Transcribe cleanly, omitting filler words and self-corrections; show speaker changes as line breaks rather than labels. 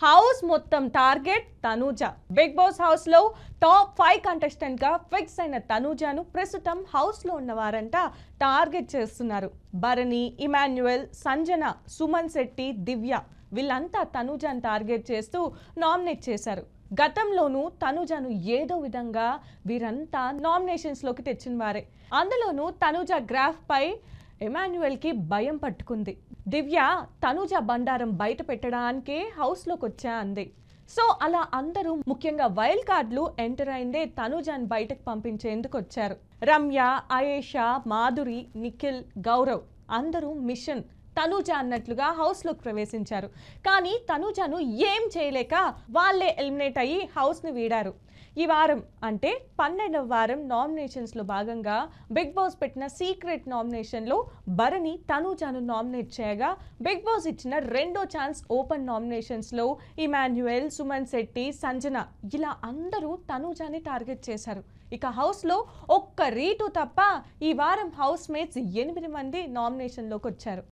House మొత్తం target Tanuja. Bigg Boss house లో top 5 contestant గా ఫిక్స్ అయిన తనూజను ప్రస్తుతం హౌస్ లో ఉన్న వారంతా టార్గెట్ చేస్తున్నారు. భరణి, ఇమాన్యుయల్, సంజన, సుమన్ శెట్టి, దివ్య వీళ్ళంతా తనూజను టార్గెట్ చేస్తూ నామినేట్ చేశారు. గతంలోనూ తనూజను ఏదో విధంగా వీరంతా నామినేషన్స్ లోకి తెచ్చిన వారే. అందులోనూ తనూజ గ్రాఫ్ పై ఇమాన్యుయల్ కి భయం పట్టుకుంది. దివ్య తనూజ బండారం బయట పెట్టడానికే హౌస్ లోకి వచ్చా అంది. సో అలా అందరూ, ముఖ్యంగా వైల్డ్ కార్డులు ఎంటర్ అయిందే తనూజను బయటకు పంపించేందుకు వచ్చారు. రమ్య, ఆయేషా, మాధురి, నిఖిల్, గౌరవ్ అందరూ మిషన్ తనూజ అన్నట్లుగా హౌస్ లోకి ప్రవేశించారు. కానీ తనూజను ఏం చేయలేక వాళ్ళే ఎలిమినేట్ అయ్యి హౌస్ ని వీడారు. ఈ వారం అంటే 12వ వారం నామినేషన్స్ లో భాగంగా బిగ్ బాస్ పెట్టిన సీక్రెట్ నామినేషన్ లో భరణి తనూజను నామినేట్ చేయగా, బిగ్ బాస్ ఇచ్చిన రెండో ఛాన్స్ ఓపెన్ నామినేషన్స్ లో ఇమాన్యుయల్, సుమన్ శెట్టి, సంజన ఇలా అందరూ తనూజని టార్గెట్ చేశారు. ఇక హౌస్ లో ఒక్క రీటు తప్ప ఈ వారం హౌస్ మేట్స్ 8 మంది నామినేషన్ లోకి వచ్చారు.